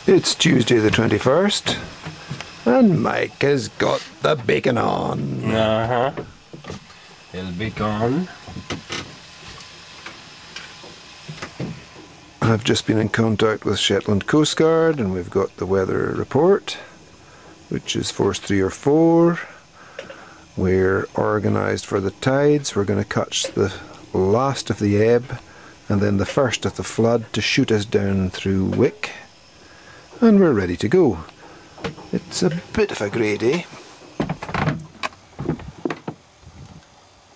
It's Tuesday the 21st and Mike has got the bacon on. It'll be gone. I've just been in contact with Shetland Coast Guard and we've got the weather report, which is force 3 or 4. We're organised for the tides. We're going to catch the last of the ebb and then the first of the flood to shoot us down through Wick. And we're ready to go. It's a bit of a grey day,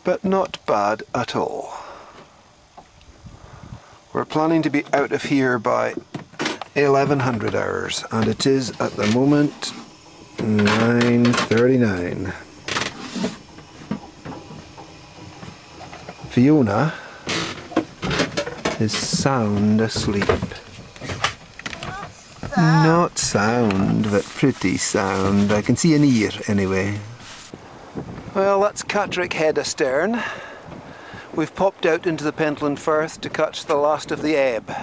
but not bad at all. We're planning to be out of here by 1100 hours and it is at the moment 9:39. Fiona is sound asleep. Not sound, but pretty sound. I can see an ear anyway. Well, that's Catterick Head astern. We've popped out into the Pentland Firth to catch the last of the ebb.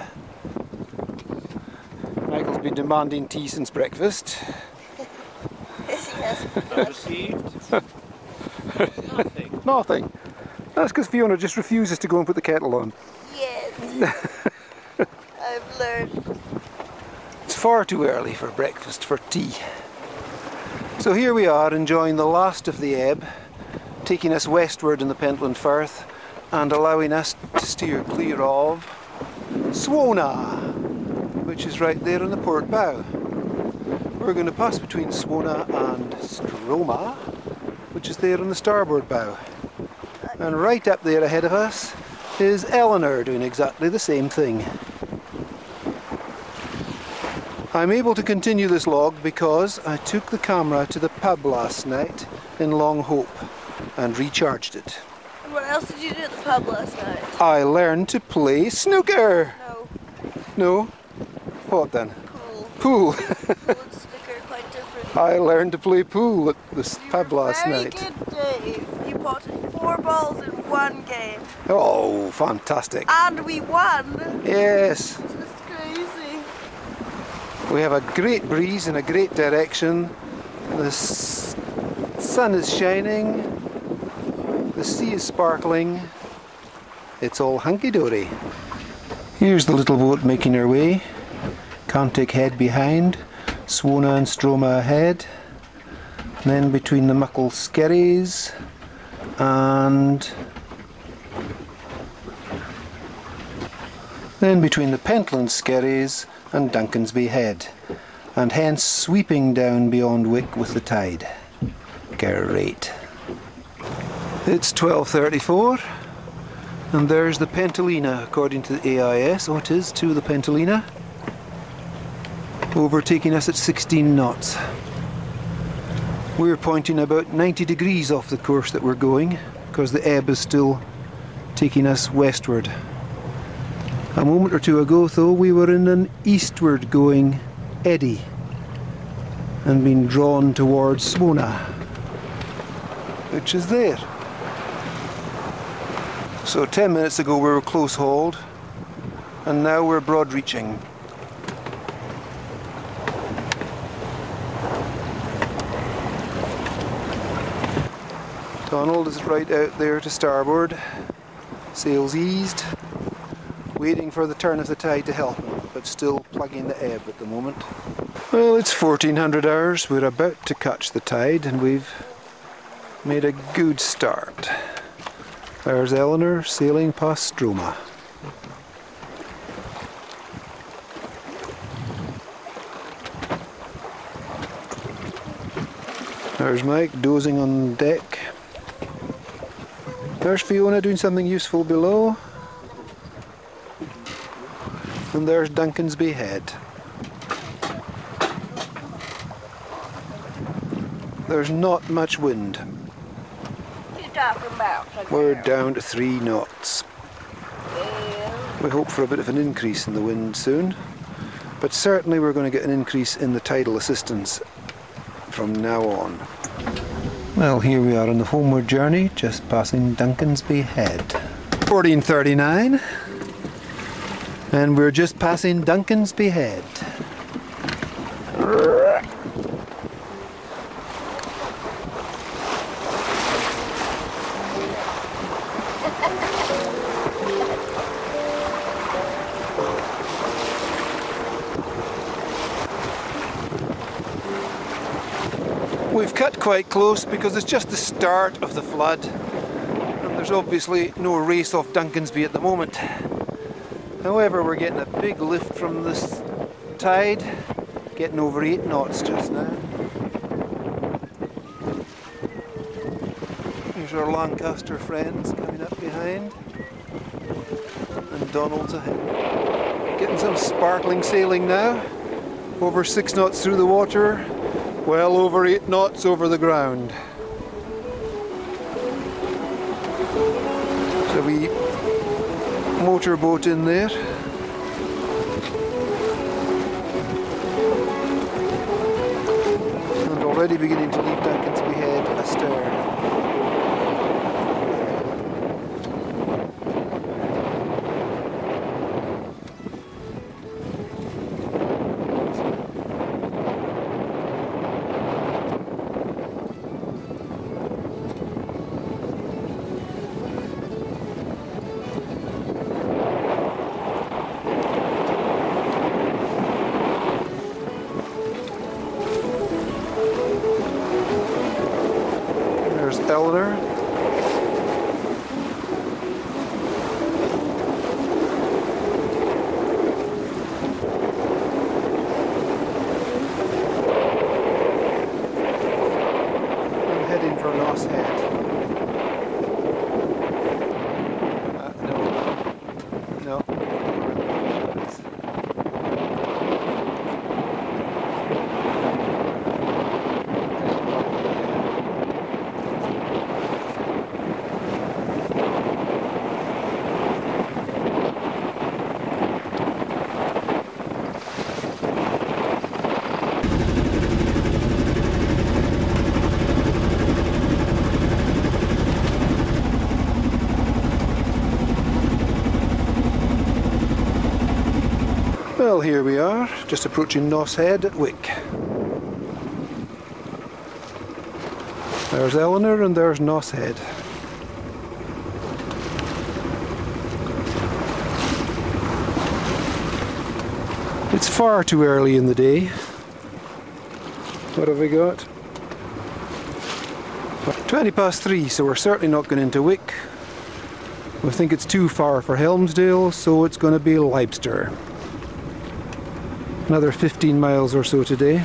Michael's been demanding tea since breakfast. Yes, he has. Not received. Nothing. Nothing. That's because Fiona just refuses to go and put the kettle on. Yes. I've learned. It's far too early for breakfast for tea. So here we are enjoying the last of the ebb, taking us westward in the Pentland Firth and allowing us to steer clear of Swona, which is right there on the port bow. We're going to pass between Swona and Stroma, which is there on the starboard bow. And right up there ahead of us is Eleanor doing exactly the same thing. I'm able to continue this log because I took the camera to the pub last night in Longhope and recharged it. And what else did you do at the pub last night? I learned to play snooker. No. No? What then? Pool. Pool. Pool and snooker are quite different. I learned to play pool at this pub last Very night. good, Dave. You potted 4 balls in 1 game. Oh, fantastic. And we won. Yes. It's just crazy. We have a great breeze in a great direction. The sun is shining. The sea is sparkling. It's all hunky-dory. Here's the little boat making her way. Catterick Head behind. Swona and Stroma ahead. Then between the Muckle Skerries and then between the Pentland Skerries and Duncansby Head, and hence sweeping down beyond Wick with the tide. Great. It's 12:34 and there's the Pentalina according to the AIS. Oh, it is to the Pentalina, overtaking us at 16 knots. We're pointing about 90 degrees off the course that we're going because the ebb is still taking us westward. A moment or two ago though we were in an eastward going eddy and being drawn towards Swona, which is there. So 10 minutes ago we were close hauled and now we're broad reaching. Donald is right out there to starboard, sails eased, waiting for the turn of the tide to help him, but still plugging the ebb at the moment. Well, it's 1400 hours, we're about to catch the tide and we've made a good start. There's Eleanor sailing past Stroma. There's Mike dozing on deck. There's Fiona doing something useful below. And there's Duncansby Head. There's not much wind. What are you talking about? We're down to 3 knots. We hope for a bit of an increase in the wind soon, but certainly we're going to get an increase in the tidal assistance from now on. Well, here we are on the homeward journey, just passing Duncansby Head. 14:39, and we're just passing Duncansby Head. We've cut quite close because it's just the start of the flood, and there's obviously no race off Duncansby at the moment. However, we're getting a big lift from this tide, getting over 8 knots just now. Here's our Lancaster friends coming up behind, and Donald's ahead. Getting some sparkling sailing now, over 6 knots through the water. Well over 8 knots over the ground. So we motorboat in there. And already beginning to leave Duncansby Head astern. Eleanor. I'm heading for Loss Head. No. Well, here we are, just approaching Noss Head at Wick. There's Eleanor and there's Noss Head. It's far too early in the day. What have we got? 3:20, so we're certainly not going into Wick. We think it's too far for Helmsdale, so it's going to be Lybster. Another 15 miles or so today.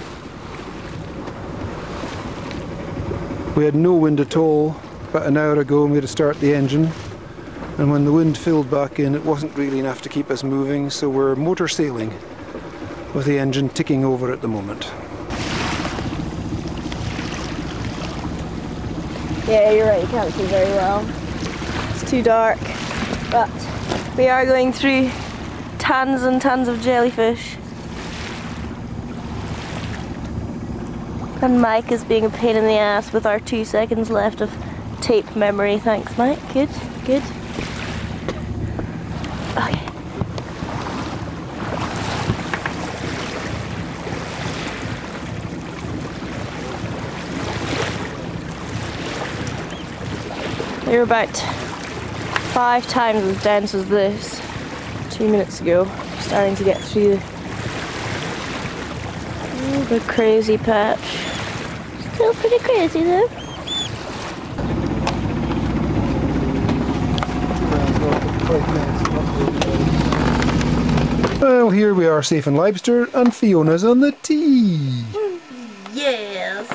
We had no wind at all about an hour ago, and we had to start the engine. And when the wind filled back in, it wasn't really enough to keep us moving, so we're motor sailing with the engine ticking over at the moment. Yeah, you're right, you can't see very well. It's too dark. But we are going through tons and tons of jellyfish. And Mike is being a pain in the ass with our 2 seconds left of tape memory. Thanks, Mike. Good, good. Okay. They're about 5 times as dense as this 2 minutes ago. Starting to get through the crazy patch. Still pretty crazy though. Well, here we are safe in Lybster, and Fiona's on the tee. Yes,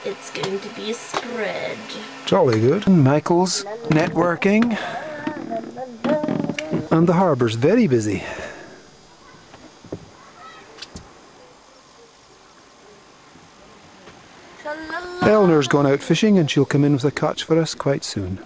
it's going to be a spread. Jolly good. And Michael's networking, and the harbour's very busy. Eleanor's gone out fishing, and she'll come in with a catch for us quite soon.